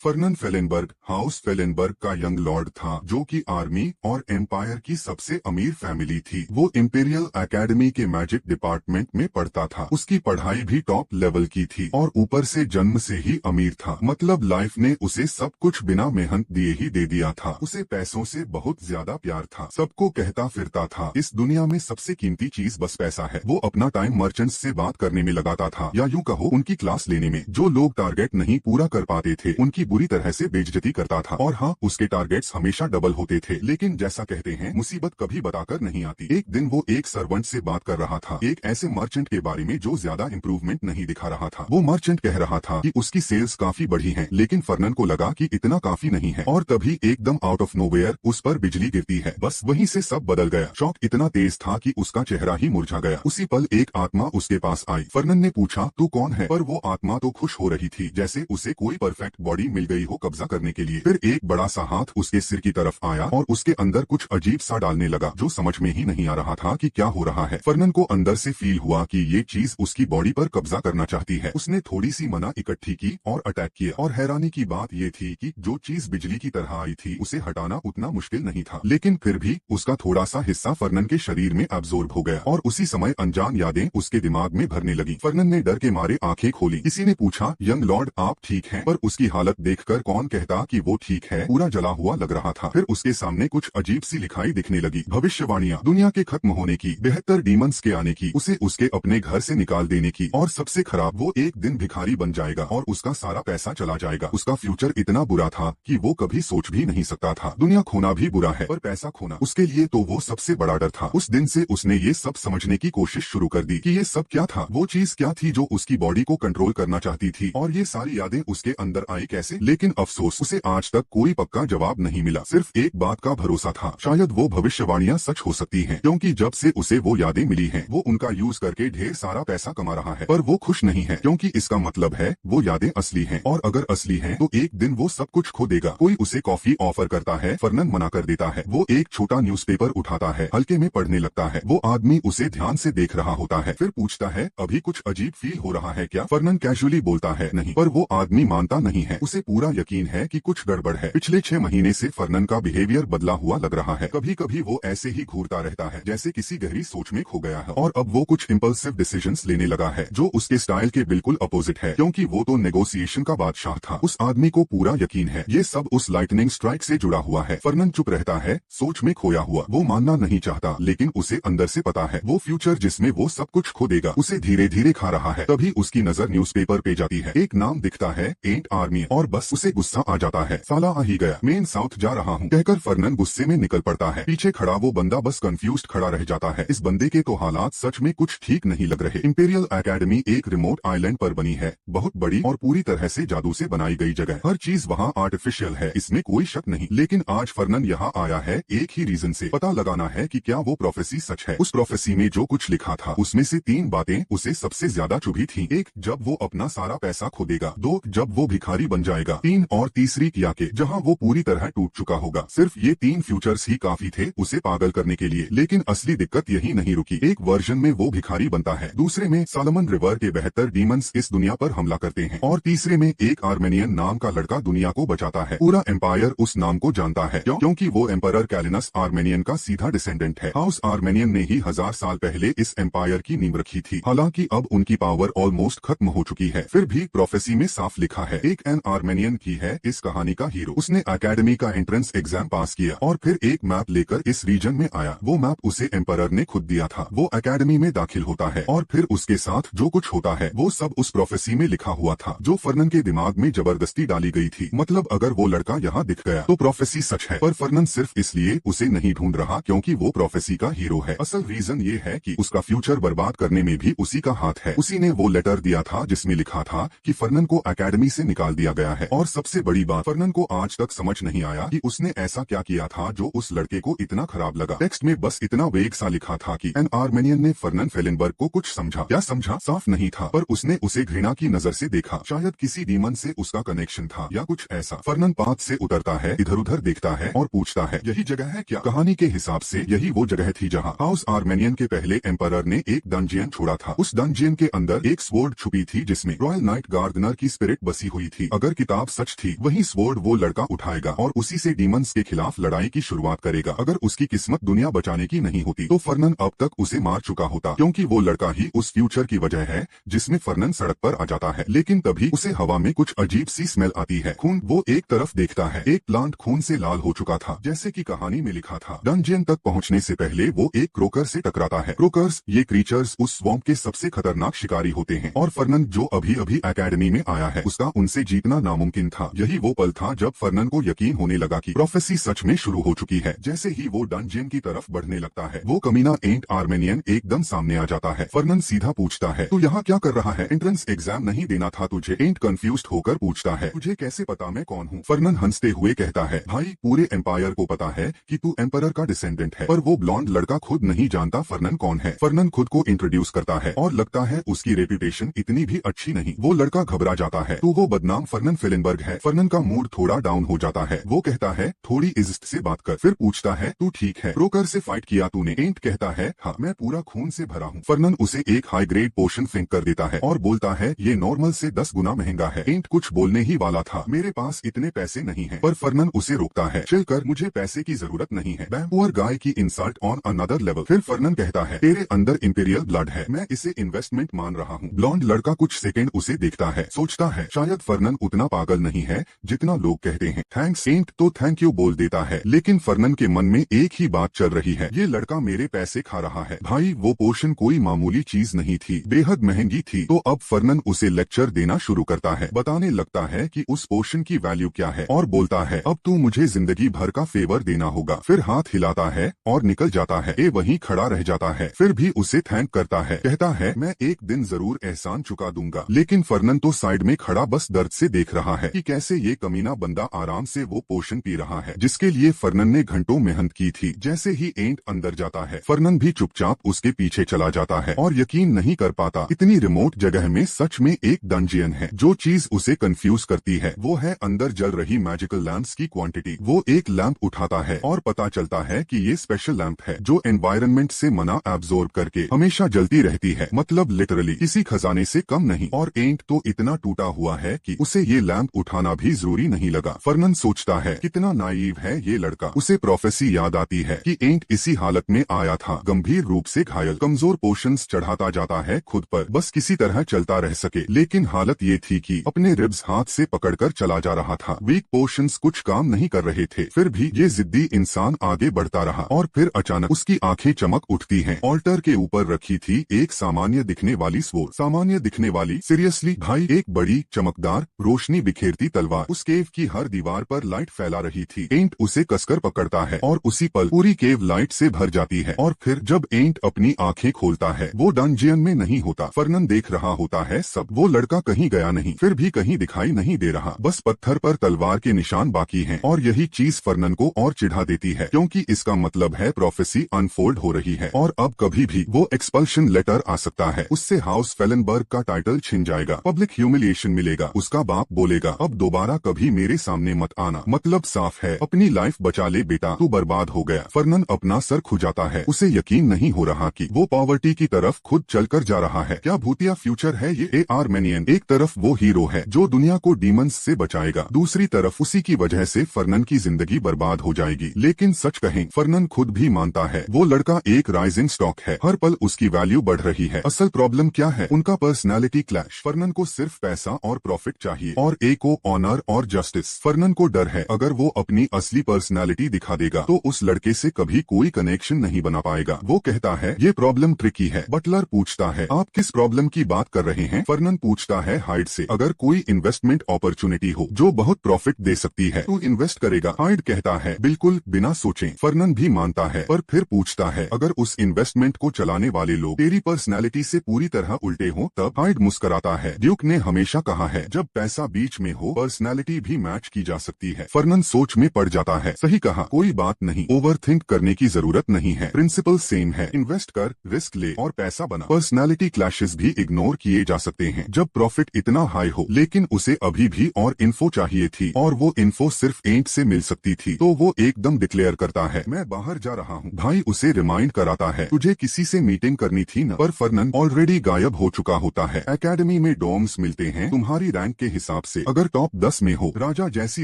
फर्नन फेलेनबर्ग house फेलेनबर्ग का young Lord था जो कि आर्मी और एम्पायर की सबसे अमीर फैमिली थी। वो इंपीरियल एकेडमी के मैजिक डिपार्टमेंट में पढ़ता था। उसकी पढ़ाई भी टॉप लेवल की थी और ऊपर से जन्म से ही अमीर था। मतलब लाइफ ने उसे सब कुछ बिना मेहनत दिए ही दे दिया था। उसे पैसों से बहुत ज्यादा प्यार था। सबको कहता फिरता था इस दुनिया में सबसे कीमती चीज बस पैसा है। वो अपना टाइम मर्चेंट्स से बात करने में लगाता था या यूं कहो उनकी क्लास लेने में। जो लोग टारगेट नहीं पूरा कर पाते थे उनकी बुरी तरह से बेइज्जती करता था। और हाँ, उसके टारगेट्स हमेशा डबल होते थे। लेकिन जैसा कहते हैं मुसीबत कभी बताकर नहीं आती। एक दिन वो एक सर्वेंट से बात कर रहा था, एक ऐसे मर्चेंट के बारे में जो ज्यादा इम्प्रूवमेंट नहीं दिखा रहा था। वो मर्चेंट कह रहा था कि उसकी सेल्स काफी बढ़ी हैं, लेकिन फर्नन को लगा कि इतना काफी नहीं है। और तभी एकदम आउट ऑफ नोवेयर उस पर बिजली गिरती है। बस वहीं से सब बदल गया। शॉक इतना तेज था कि उसका चेहरा ही मुरझा गया। उसी पल एक आत्मा उसके पास आई। फर्नन ने पूछा तू कौन है? पर वो आत्मा तो खुश हो रही थी जैसे उसे कोई परफेक्ट बॉडी मिल गई हो कब्जा करने के लिए। फिर एक बड़ा सा हाथ उसके सिर की तरफ आया और उसके अंदर कुछ अजीब सा डालने लगा जो समझ में ही नहीं आ रहा था कि क्या हो रहा है। फर्नन को अंदर से फील हुआ कि ये चीज उसकी बॉडी पर कब्जा करना चाहती है। उसने थोड़ी सी मना इकट्ठी की और अटैक किया। और हैरानी की बात ये थी कि जो चीज बिजली की तरह आई थी उसे हटाना उतना मुश्किल नहीं था। लेकिन फिर भी उसका थोड़ा सा हिस्सा फर्नन के शरीर में एब्जॉर्ब हो गया और उसी समय अनजान यादें उसके दिमाग में भरने लगी। फर्नन ने डर के मारे आंखें खोली। किसी ने पूछा यंग लॉर्ड आप ठीक हैं? पर उसकी हालत देखकर कौन कहता कि वो ठीक है। पूरा जला हुआ लग रहा था। फिर उसके सामने कुछ अजीब सी लिखाई दिखने लगी। भविष्यवाणियां, दुनिया के खत्म होने की, 72 डीमंस के आने की, उसे उसके अपने घर से निकाल देने की, और सबसे खराब वो एक दिन भिखारी बन जाएगा और उसका सारा पैसा चला जाएगा। उसका फ्यूचर इतना बुरा था कि वो कभी सोच भी नहीं सकता था। दुनिया खोना भी बुरा है पर पैसा खोना उसके लिए तो वो सबसे बड़ा डर था। उस दिन से उसने ये सब समझने की कोशिश शुरू कर दी कि ये सब क्या था, वो चीज क्या थी जो उसकी बॉडी को कंट्रोल करना चाहती थी, और ये सारी यादें उसके अंदर आई कैसे। लेकिन अफसोस उसे आज तक कोई पक्का जवाब नहीं मिला। सिर्फ एक बात का भरोसा था, शायद वो भविष्यवाणियां सच हो सकती हैं, क्योंकि जब से उसे वो यादें मिली हैं वो उनका यूज करके ढेर सारा पैसा कमा रहा है। पर वो खुश नहीं है क्योंकि इसका मतलब है वो यादें असली हैं, और अगर असली हैं तो एक दिन वो सब कुछ खो देगा। कोई उसे कॉफी ऑफर करता है, फर्नन मना कर देता है। वो एक छोटा न्यूज़पेपर उठाता है, हल्के में पढ़ने लगता है। वो आदमी उसे ध्यान से देख रहा होता है, फिर पूछता है अभी कुछ अजीब फील हो रहा है क्या? फर्नन कैजुअली बोलता है नहीं, पर वो आदमी मानता नहीं है। उसे पूरा यकीन है कि कुछ गड़बड़ है। पिछले 6 महीने से फर्नन का बिहेवियर बदला हुआ लग रहा है। कभी कभी वो ऐसे ही घूरता रहता है जैसे किसी गहरी सोच में खो गया है, और अब वो कुछ इम्पल्सिव डिसीजंस लेने लगा है जो उसके स्टाइल के बिल्कुल अपोजिट है, क्योंकि वो तो नेगोशिएशन का बादशाह था। उस आदमी को पूरा यकीन है ये सब उस लाइटनिंग स्ट्राइक से जुड़ा हुआ है। फर्नन चुप रहता है, सोच में खोया हुआ। वो मानना नहीं चाहता, लेकिन उसे अंदर से पता है वो फ्यूचर जिसमें वो सब कुछ खो देगा उसे धीरे धीरे खा रहा है। तभी उसकी नजर न्यूज़पेपर पे जाती है। एक नाम दिखता है, एंट आर्मी, और बस उसे गुस्सा आ जाता है। साला आ ही गया, मेन साउथ जा रहा हूँ कहकर फर्नन गुस्से में निकल पड़ता है। पीछे खड़ा वो बंदा बस कंफ्यूज्ड खड़ा रह जाता है। इस बंदे के तो हालात सच में कुछ ठीक नहीं लग रहे। इंपीरियल एकेडमी एक रिमोट आइलैंड पर बनी है, बहुत बड़ी और पूरी तरह से जादू से बनाई गई जगह। हर चीज वहाँ आर्टिफिशियल है, इसमें कोई शक नहीं। लेकिन आज फर्नन यहाँ आया है एक ही रीजन से, पता लगाना है कि क्या वो प्रोफेसी सच है। उस प्रोफेसी में जो कुछ लिखा था उसमें से 3 बातें उसे सबसे ज्यादा चुभी थी। 1, जब वो अपना सारा पैसा खो देगा। 2, जब वो भिखारी बन जाएगा। 3 और तीसरी किया के जहाँ वो पूरी तरह टूट चुका होगा। सिर्फ ये 3 फ्यूचर्स ही काफी थे उसे पागल करने के लिए। लेकिन असली दिक्कत यही नहीं रुकी। एक वर्जन में वो भिखारी बनता है, दूसरे में सालमन रिवर के 72 डीमंस इस दुनिया पर हमला करते हैं, और तीसरे में एक आर्मेनियन नाम का लड़का दुनिया को बचाता है। पूरा एम्पायर उस नाम को जानता है क्योंकि वो एम्परर कैलिनस आर्मेनियन का सीधा डिसेंडेंट है। हाउस आर्मेनियन ने ही 1000 साल पहले इस एम्पायर की नींव रखी थी। हालांकि अब उनकी पावर ऑलमोस्ट खत्म हो चुकी है। फिर भी प्रोफेसी में साफ लिखा है एक एन आर्मेनियन की है इस कहानी का हीरो। उसने एकेडमी का एंट्रेंस एग्जाम पास किया और फिर एक मैप लेकर इस रीजन में आया। वो मैप उसे एम्परर ने खुद दिया था। वो एकेडमी में दाखिल होता है और फिर उसके साथ जो कुछ होता है वो सब उस प्रोफेसी में लिखा हुआ था जो फर्नन के दिमाग में जबरदस्ती डाली गई थी। मतलब अगर वो लड़का यहाँ दिख गया तो प्रोफेसी सच है। पर फर्नन सिर्फ इसलिए उसे नहीं ढूंढ रहा क्योंकि वो प्रोफेसी का हीरो है। असल रीजन ये है कि उसका फ्यूचर बर्बाद करने में भी उसी का हाथ है। उसी ने वो लेटर दिया था जिसमें लिखा था कि फर्नन को एकेडमी से निकाल दिया गया है। और सबसे बड़ी बात, फर्नन को आज तक समझ नहीं आया कि उसने ऐसा क्या किया था जो उस लड़के को इतना खराब लगा। टेक्स्ट में बस इतना वेग सा लिखा था कि एन आर्मेनियन ने फर्नन फेलेनबर्ग को कुछ समझा। क्या समझा साफ नहीं था, पर उसने उसे घृणा की नजर से देखा। शायद किसी डीमन से उसका कनेक्शन था या कुछ ऐसा। फर्नन पाथ से उतरता है, इधर उधर देखता है और पूछता है यही जगह है क्या? कहानी के हिसाब से यही वो जगह थी जहाँ हाउस आर्मेनियन के पहले एम्परर ने एक डंजियन छोड़ा था। उस डंजियन के अंदर एक स्वॉर्ड छुपी थी जिसमें रॉयल नाइट गार्डनर की स्पिरिट बसी हुई थी। अगर किताब सच थी। वही स्वॉर्ड वो लड़का उठाएगा और उसी से डीमंस के खिलाफ लड़ाई की शुरुआत करेगा। अगर उसकी किस्मत दुनिया बचाने की नहीं होती तो फर्नन अब तक उसे मार चुका होता, क्योंकि वो लड़का ही उस फ्यूचर की वजह है जिसमें फर्नन सड़क पर आ जाता है। लेकिन तभी उसे हवा में कुछ अजीब सी स्मेल आती है। खून। वो एक तरफ देखता है, एक प्लांट खून से लाल हो चुका था, जैसे कि कहानी में लिखा था। डंजियन तक पहुंचने से पहले वो एक क्रोकर से टकराता है। क्रोकर्स, ये क्रीचर्स उस स्वॉम्प के सबसे खतरनाक शिकारी होते हैं और फर्नन जो अभी अभी एकेडमी में आया है उसका उनसे जीतना नामुमकिन था। यही वो पल था जब फर्नन को यकीन होने लगा कि प्रोफेसी सच में शुरू हो चुकी है। जैसे ही वो डंजियन की तरफ बढ़ने लगता है, वो कमीना एंट आर्मेनियन एकदम सामने आ जाता है। फर्नन सीधा पूछता है, तू यहाँ क्या कर रहा है? एंट्रेंस एग्जाम नहीं देना था तुझे? एंट कंफ्यूज्ड होकर पूछता है, तुझे कैसे पता मैं कौन हूँ? फर्नन हंसते हुए कहता है, भाई पूरे एम्पायर को पता है कि तू एम्परर का डिसेंडेंट है। पर वो ब्लॉन्ड लड़का खुद नहीं जानता फर्नन कौन है। फर्नन खुद को इंट्रोड्यूस करता है और लगता है उसकी रेपुटेशन इतनी भी अच्छी नहीं। वो लड़का घबरा जाता है, तो वो बदनाम फर्नन फेलेनबर्ग है। फर्नन का मूड थोड़ा डाउन हो जाता है। वो कहता है, थोड़ी इज्जत से बात कर। फिर पूछता है, तू ठीक है? ब्रोकर से फाइट किया तूने? एंट कहता है, हाँ, मैं पूरा खून से भरा हूँ। फर्नन उसे एक हाई ग्रेड पोशन फेंक कर देता है और बोलता है, ये नॉर्मल से 10 गुना महंगा है। एंट कुछ बोलने ही वाला था, मेरे पास इतने पैसे नहीं है, पर फर्नन उसे रोकता है, चिल कर, मुझे पैसे की जरूरत नहीं है। पुअर गाय की इंसल्ट ऑन अनदर लेवल। फिर फर्नन कहता है, तेरे अंदर इंपीरियल ब्लड है, मैं इसे इन्वेस्टमेंट मान रहा हूँ। ब्लॉन्ड लड़का कुछ सेकंड उसे देखता है, सोचता है शायद फर्नन उतना पागल नहीं है जितना लोग कहते हैं। थैंक्स एंट तो थैंक यू बोल देता है, लेकिन फर्नन के मन में एक ही बात चल रही है, ये लड़का मेरे पैसे खा रहा है। भाई वो पोशन कोई मामूली चीज नहीं थी, बेहद महंगी थी। तो अब फर्नन उसे लेक्चर देना शुरू करता है, बताने लगता है कि उस पोशन की वैल्यू क्या है और बोलता है, अब तू मुझे जिंदगी भर का फेवर देना होगा। फिर हाथ हिलाता है और निकल जाता है। ए वहीं खड़ा रह जाता है, फिर भी उसे थैंक करता है, कहता है, मैं एक दिन जरूर एहसान चुका दूंगा। लेकिन फर्नन तो साइड में खड़ा बस दर्द से देख रहा है कि कैसे ये कमीना बंदा आराम से वो पोशन पी रहा है जिसके लिए फर्नन ने घंटों मेहनत की थी। जैसे ही एंट अंदर जाता है, फर्नन भी चुपचाप उसके पीछे चला जाता है और यकीन नहीं कर पाता, इतनी रिमोट जगह में सच में एक डंजियन है। जो चीज उसे कंफ्यूज करती है वो है अंदर जल रही मैजिकल लैंप्स की क्वांटिटी। वो एक लैंप उठाता है और पता चलता है कि ये स्पेशल लैंप है जो एनवायरनमेंट से मना एब्जॉर्ब करके हमेशा जलती रहती है, मतलब लिटरली किसी खजाने से कम नहीं। और एंट तो इतना टूटा हुआ है कि उसे ये लैंप उठाना भी जरूरी नहीं लगा। फर्नन सोचता है, कितना नाइव है ये लड़का। उसे प्रोफेसी याद आती है कि एंट इसी हालत में आया था, गंभीर रूप से घायल, कमजोर पोशंस चढ़ाता जाता है खुद पर, बस किसी तरह चलता रह सके। लेकिन हालत ये थी कि अपने रिब्स हाथ से पकड़कर चला जा रहा था। वीक पोशंस कुछ काम नहीं कर रहे थे। फिर भी ये जिद्दी इंसान आगे बढ़ता रहा और फिर अचानक उसकी आंखें चमक उठती हैं। ऑल्टर के ऊपर रखी थी एक सामान्य दिखने वाली स्वॉर्ड। सामान्य दिखने वाली? सीरियसली भाई, एक बड़ी चमकदार रोशनी बिखेरती तलवार। उस केव की हर दीवार पर लाइट फैला रही थी। एंट उसे कसकर पकड़ता है और उसी पल पूरी केव लाइट से भर जाती है। और फिर जब एंट अपनी आंखें खोलता है, वो डंजियन में नहीं होता। फर्नन देख रहा होता है सब। वो लड़का कहीं गया नहीं, फिर भी कहीं दिखाई नहीं दे रहा, बस पत्थर पर तलवार के निशान बाकी हैं। और यही चीज फर्नन को और चिढ़ा देती है, क्योंकि इसका मतलब है प्रोफेसी अनफोल्ड हो रही है और अब कभी भी वो एक्सपल्शन लेटर आ सकता है। उससे हाउस फेलेनबर्ग का टाइटल छिन जाएगा, पब्लिक ह्यूमिलिएशन मिलेगा। उसका बाप बोलेगा, अब दोबारा कभी मेरे सामने मत आना। मतलब साफ है, अपनी लाइफ बचा ले बेटा, तू बर्बाद हो गया। फर्नन अपना सर खुजाता है, उसे यकीन नहीं हो रहा कि वो पॉवर्टी की तरफ खुद चलकर जा रहा है। क्या भूतिया फ्यूचर है ये। आर्मेनियन एक तरफ वो हीरो है जो दुनिया को डीमंस से बचाएगा, दूसरी तरफ उसी की वजह से फर्नन की जिंदगी बर्बाद हो जाएगी। लेकिन सच कहें, फर्नन खुद भी मानता है वो लड़का एक राइजिंग स्टॉक है, हर पल उसकी वैल्यू बढ़ रही है। असल प्रॉब्लम क्या है? उनका पर्सनालिटी क्लैश। फर्नन को सिर्फ पैसा और प्रॉफिट चाहिए और ए को ऑनर और जस्टिस। फर्नन को डर है अगर वो अपनी असली पर्सनालिटी दिखा देगा तो उस लड़के से कभी कोई कनेक्शन नहीं बना पाएगा। वो कहता है, ये प्रॉब्लम ट्रिकी है। बटलर पूछता है, आप किस प्रॉब्लम की बात कर रहे हैं? फर्नन पूछता है, हाइड से। अगर कोई इन्वेस्टमेंट अपॉर्चुनिटी हो जो बहुत प्रॉफिट दे सकती है तो इन्वेस्ट करेगा। हाइड कहता है, बिल्कुल, बिना सोचे। फर्नन भी मानता है, पर फिर पूछता है, अगर उस इन्वेस्टमेंट को चलाने वाले लोग तेरी पर्सनैलिटी से पूरी तरह उल्टे हो तब? हाइड मुस्कुराता है, ड्यूक ने हमेशा कहा है जब पैसा बीच में हो पर्सनैलिटी भी मैच की जा सकती है। फर्नन सोच में पड़ जाता है, सही कहा, कोई बात नहीं, ओवर थिंक करने की जरूरत नहीं है, प्रिंसिपल सेम है, इन्वेस्ट कर, रिस्क ले और पैसा बना। पर्सनैलिटी क्लैशेस भी इग्नोर किए जा सकते हैं जब प्रॉफिट इतना हाई हो। लेकिन उसे अभी भी और इन्फो चाहिए थी और वो इन्फो सिर्फ एंट से मिल सकती थी। तो वो एकदम डिक्लेयर करता है, मैं बाहर जा रहा हूँ। भाई उसे रिमाइंड कराता है, तुझे किसी से मीटिंग करनी थी न। पर फर्नन ऑलरेडी गायब हो चुका होता है। एकेडमी में डॉर्म्स मिलते हैं तुम्हारी रैंक के हिसाब से, से। अगर टॉप 10 में हो, राजा जैसी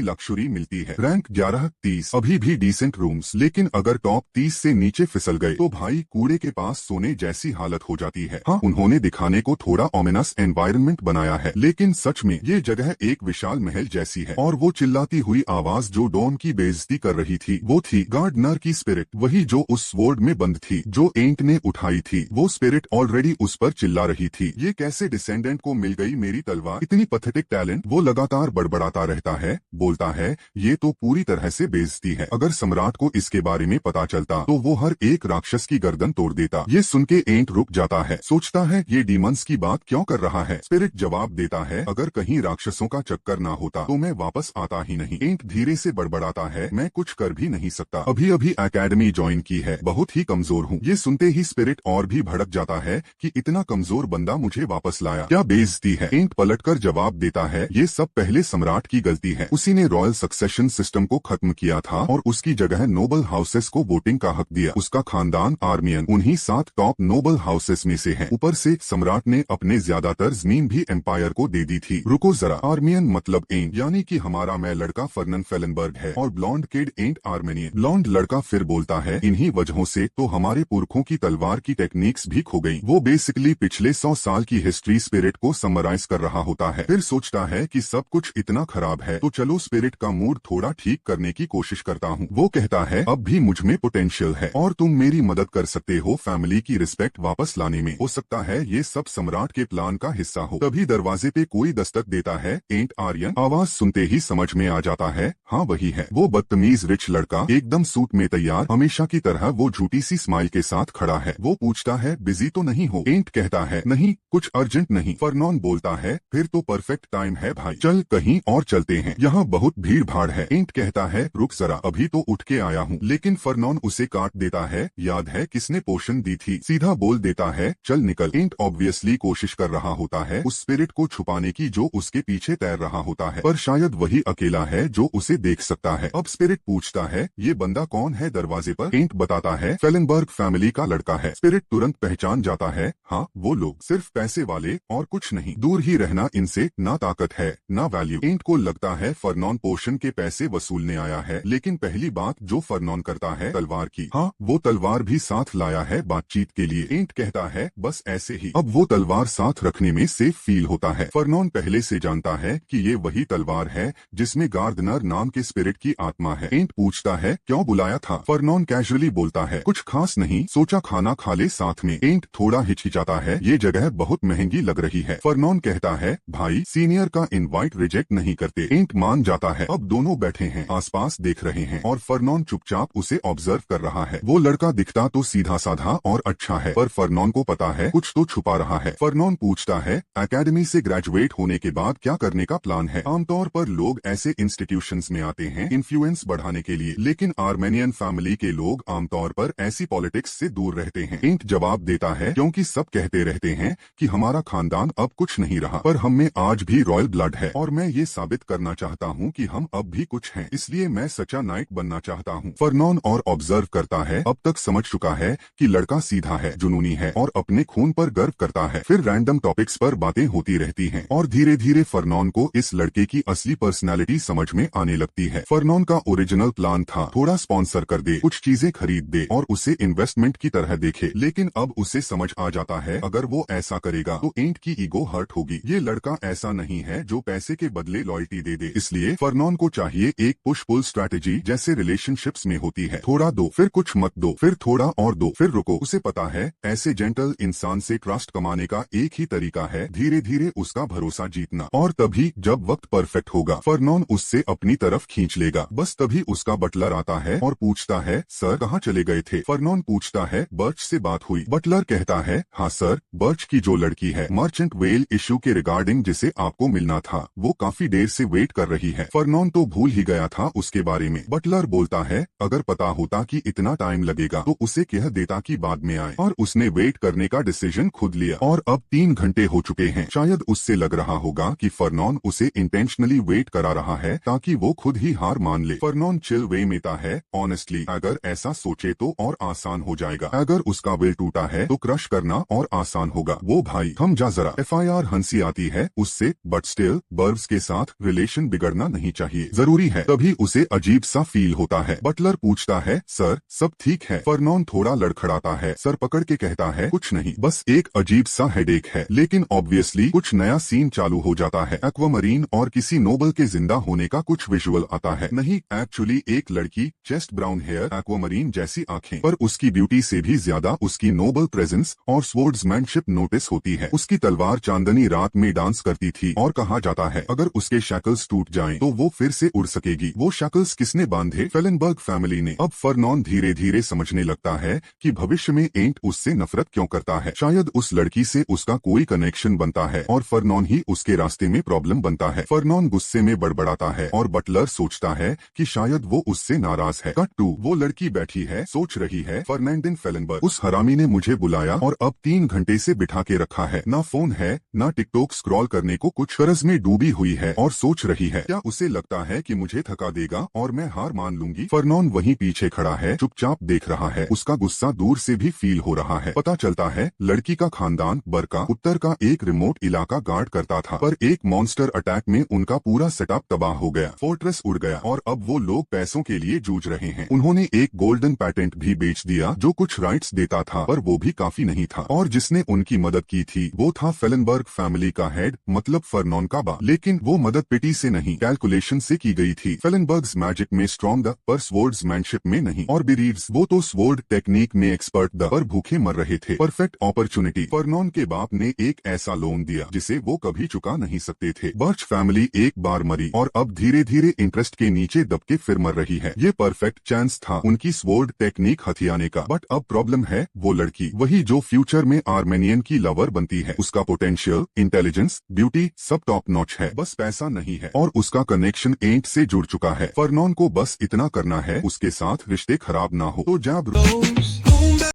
लक्ष्युरी मिलती है। रैंक 11-30 अभी भी डिसेंट रूम्स, लेकिन अगर टॉप 30 से नीचे फिसल गए तो भाई कूड़े के पास सोने जैसी हालत हो जाती है। हाँ, उन्होंने दिखाने को थोड़ा ओमिनस एनवायरनमेंट बनाया है, लेकिन सच में ये जगह एक विशाल महल जैसी है। और वो चिल्लाती हुई आवाज जो डॉन की बेइज्जती कर रही थी, वो थी गार्डनर की स्पिरिट, वही जो उस स्वॉर्ड में बंद थी जो एंट ने उठाई थी। वो स्पिरिट ऑलरेडी उस पर चिल्ला रही थी, ये कैसे डिसेंडेंट को मिल गई मेरी तलवार, इतनी पथेटिक टैलेंट। वो लगातार बड़बड़ाता रहता है, बोलता है ये तो पूरी तरह से बेइज्जती है। अगर सम्राट को इसके बारे में पता चलता तो वो हर एक राक्षस की गर्दन तोड़ देता। ये सुन के एंट रुक जाता है, सोचता है ये डीमंस की बात क्यों कर रहा है। स्पिरिट जवाब देता है, अगर कहीं राक्षसों का चक्कर ना होता तो मैं वापस आता ही नहीं। एंट धीरे से बड़बड़ाता है, मैं कुछ कर भी नहीं सकता, अभी अभी एकेडमी ज्वाइन की है, बहुत ही कमजोर हूँ। ये सुनते ही स्पिरिट और भी भड़क जाता है कि इतना कमजोर बंदा मुझे वापस लाया, क्या बेइज्जती है। एंट पलटकर जवाब देता है, ये सब पहले सम्राट की गलती है, उसी ने रॉयल सक्सेशन सिस्टम को खत्म किया था और उसकी जगह नोबल हाउसेस को वोटिंग का हक दिया। उसका खानदान आर्मियन उन्हीं 7 टॉप नोबल हाउसेस में से है। ऊपर से सम्राट ने अपने ज्यादातर जमीन भी एम्पायर को दे दी थी। रुको जरा, आर्मियन मतलब एंट, यानी कि हमारा मैं लड़का फर्नन फेलनबर्ग है और ब्लॉन्ड किड एंट आर्मेनियन। ब्लॉन्ड लड़का फिर बोलता है, इन्हीं वजहों से तो हमारे पुरखों की तलवार की टेक्निक्स भी खो गई। वो बेसिकली पिछले 100 साल की हिस्ट्री स्पिरिट को समराइज कर रहा होता है, फिर सोचता है कि सब कुछ इतना खराब है तो चलो स्पिरिट का मूड थोड़ा ठीक करने की कोशिश करता हूँ। वो कहता है, अब भी मुझ में पोटेंशियल है और तुम मेरी मदद कर सकते हो फैमिली की रिस्पेक्ट वापस लाने में। हो सकता है ये सब सम्राट के प्लान का हिस्सा हो। तभी दरवाजे पे कोई दस्तक देता है। एंट आर्यन आवाज सुनते ही समझ में आ जाता है, हाँ वही है। वो बदतमीज रिच लड़का, एकदम सूट में तैयार, हमेशा की तरह वो झूठी सी स्माइल के साथ खड़ा है। वो पूछता है, बिजी तो नहीं हो। एंट कहता है, नहीं, कुछ अर्जेंट नहीं। फर्नॉन बोलता है, फिर तो परफेक्ट टाइम है भाई, चल कहीं और चलते हैं, यहाँ बहुत भीड़ भाड़ है। एंट कहता है, रुक जरा, अभी तो उठ के आया हूँ। लेकिन फर्नॉन उसे काट देता है, याद है किसने पोशन दी थी, सीधा बोल देता है, चल निकल। एंट ऑब्वियसली कोशिश कर रहा होता है उस स्पिरिट को छुपाने की जो उसके पीछे तैर रहा होता है, पर शायद वही अकेला है जो उसे देख सकता है। अब स्पिरिट पूछता है, ये बंदा कौन है दरवाजे पर। एंट बताता है, फेलनबर्ग फैमिली का लड़का है। स्पिरिट तुरंत पहचान जाता है, हाँ वो लोग, सिर्फ पैसे वाले और कुछ नहीं, दूर ही रहना, इनसे ना ताकत है ना वैल्यू। एंट को लगता है फर्नॉन पोशन के पैसे वसूलने आया है, लेकिन पहली बात जो फर्नॉन करता है तलवार की, हाँ वो तलवार भी साथ लाया है बातचीत के लिए। एंट कहता है, बस ऐसे ही। अब वो तलवार साथ रखने में सेफ फील होता है। फर्नॉन पहले से जानता है कि ये वही तलवार है जिसमें गार्डनर नाम के स्पिरिट की आत्मा है। एंट पूछता है, क्यों बुलाया था। फर्नॉन कैजुअली बोलता है, कुछ खास नहीं, सोचा खाना खा ले साथ में। एंट थोड़ा हिचकिचाता है, ये जगह बहुत महंगी लग रही है। फर्नॉन कहता है, भाई सीनियर का इनवाइट रिजेक्ट नहीं करते। एंट मान जाता है। अब दोनों बैठे हैं, आसपास देख रहे हैं और फर्नॉन चुपचाप उसे ऑब्जर्व कर रहा है। वो लड़का दिखता तो सीधा साधा और अच्छा है, पर फर्नॉन को पता है कुछ तो छुपा रहा है। फर्नॉन पूछता है, एकेडमी से ग्रेजुएट होने के बाद क्या करने का प्लान है। आमतौर पर लोग ऐसे इंस्टीट्यूशंस में आते हैं इन्फ्लुएंस बढ़ाने के लिए, लेकिन आर्मेनियन फैमिली के लोग आमतौर पर ऐसी पॉलिटिक्स से दूर रहते हैं। एंट जवाब देता है, क्योंकि सब कहते रहते हैं कि हमारा खानदान अब कुछ नहीं रहा, पर हम में आज भी रॉयल ब्लड है और मैं ये साबित करना चाहता हूँ कि हम अब भी कुछ हैं, इसलिए मैं सच्चा नाइट बनना चाहता हूँ। फर्नॉन और ऑब्जर्व करता है, अब तक समझ चुका है कि लड़का सीधा है, जुनूनी है और अपने खून पर गर्व करता है। फिर रैंडम टॉपिक्स पर बातें होती रहती हैं और धीरे धीरे फर्नॉन को इस लड़के की असली पर्सनालिटी समझ में आने लगती है। फर्नॉन का ओरिजिनल प्लान था थोड़ा स्पॉन्सर कर दे, कुछ चीजें खरीद दे और उसे इन्वेस्टमेंट की तरह देखे, लेकिन अब उसे समझ आ जाता है अगर वो ऐसा करेगा तो एंट की ईगो हर्ट होगी। ये लड़का ऐसा नहीं है जो पैसे के बदले लॉयल्टी दे दे, इसलिए फर्नॉन को चाहिए एक पुश पुल स्ट्रैटेजी जैसे रिलेशनशिप्स में होती है, थोड़ा दो फिर कुछ मत दो, फिर थोड़ा और दो फिर रुको। उसे पता है ऐसे जेंटल इंसान से ट्रस्ट कमाने का एक ही तरीका है, धीरे धीरे उसका भरोसा जीतना, और तभी जब वक्त परफेक्ट होगा फर्नॉन उससे अपनी तरफ खींच लेगा। बस तभी उसका बटलर आता है और पूछता है, सर कहाँ चले गए थे। फर्नॉन पूछता है, बर्च से बात हुई। बटलर कहता है, हाँ सर, बर्च की जो लड़की है मर्चेंट वेल इशू के रिगार्डिंग जिसे आपको मिलना था, वो काफी देर से वेट कर रही है। फर्नॉन तो भूल ही गया था उसके बारे में। बटलर बोलता है, अगर पता होता कि इतना टाइम लगेगा तो उसे कह देता कि बाद में आए, और उसने वेट करने का डिसीजन खुद लिया। और अब 3 घंटे हो चुके हैं। शायद उससे लग रहा होगा कि फर्नॉन उसे इंटेंशनली वेट करा रहा है ताकि वो खुद ही हार मान ले। फर्नॉन चिल वे में है, ऑनेस्टली अगर ऐसा सोचे तो और आसान हो जाएगा, अगर उसका विल टूटा है तो क्रश करना और आसान होगा। वो भाई थम जा जरा। FIR हंसी आती है उससे, बट स्टिल बर्ब्स के साथ रिलेशन बिगड़ना नहीं चाहिए, जरूरी है। तभी उसे अजीब सा फील होता है। बटलर पूछता है, सर सब ठीक है? फर्नॉन थोड़ा लड़खड़ाता है, सर पकड़ के कहता है, कुछ नहीं, बस एक अजीब सा हेडेक है। लेकिन ऑब्वियसली कुछ नया सीन चालू हो जाता है। एक्वामरीन और किसी नोबल के जिंदा होने का कुछ विजुअल आता है। नहीं, एक्चुअली एक लड़की, चेस्ट ब्राउन हेयर, एक्वामरीन जैसी आंखें, पर उसकी ब्यूटी से भी ज्यादा उसकी नोबल प्रेजेंस और स्वर्ड्समैनशिप नोटिस होती है। उसकी तलवार चांदनी रात में डांस करती थी और कहा जाता है अगर उसके शैकल्स टूट जाएं तो वो फिर से उड़ सकेगी। वो शैकल्स किसने बांधे? फेलनबर्ग फैमिली ने। अब फर्नॉन धीरे धीरे समझने लगता है कि भविष्य में एंट उससे नफरत क्यों करता है। शायद उस लड़की से उसका कोई कनेक्शन बनता है और फर्नॉन ही उसके रास्ते में प्रॉब्लम बनता है। फर्नॉन गुस्से में बड़बड़ाता है और बटलर सोचता है कि शायद वो उससे नाराज है। कट टू, वो लड़की बैठी है, सोच रही है, फर्नांडिन फेलनबर्ग, उस हरामी ने मुझे बुलाया और अब 3 घंटे से बिठा के रखा है। ना फोन है, ना टिकटॉक स्क्रॉल करने को, कुछ कर्ज में डूबी हुई है और सोच रही है क्या उसे लगता है कि मुझे थका देगा और मैं हार मान लूंगी। फर्नॉन वहीं पीछे खड़ा है, चुपचाप देख रहा है। उसका गुस्सा दूर से भी फील हो रहा है। पता चलता है लड़की का खानदान बरका उत्तर का एक रिमोट इलाका गार्ड करता था, पर एक मॉन्स्टर अटैक में उनका पूरा सेटअप तबाह हो गया। फोर्ट्रेस उड़ गया और अब वो लोग पैसों के लिए जूझ रहे हैं। उन्होंने एक गोल्डन पैटेंट भी बेच दिया जो कुछ राइट्स देता था, पर वो भी काफी नहीं था। और जिसने उनकी मदद की थी वो था फेलनबर्ग फैमिली का हेड, मतलब फर्नॉन का बाप। लेकिन वो मदद पिटी से नहीं, कैलकुलेशन से की गई थी। फेलनबर्ग्स मैजिक में स्ट्रॉन्ग द, पर स्वर्ड्समैनशिप में नहीं। और बिरीव्स, वो तो स्वॉर्ड टेक्निक में एक्सपर्ट द, पर भूखे मर रहे थे। Perfect opportunity. फर्नॉन के बाप ने एक ऐसा लोन दिया जिसे वो कभी चुका नहीं सकते थे। बर्च फैमिली एक बार मरी और अब धीरे धीरे इंटरेस्ट के नीचे दबके फिर मर रही है। ये परफेक्ट चांस था उनकी स्वॉर्ड टेक्निक हथियाने का। बट अब प्रॉब्लम है वो लड़की, वही जो फ्यूचर में आर्मेनियन की लवर बनती है। उसका पोटेंशियल, इंटेलिजेंस, ब्यूटी सब टॉप नॉच है, बस पैसा नहीं है। और उसका कनेक्शन एंट से जुड़ चुका है। फर्नॉन को बस इतना करना है उसके साथ रिश्ते खराब ना हो। तो जब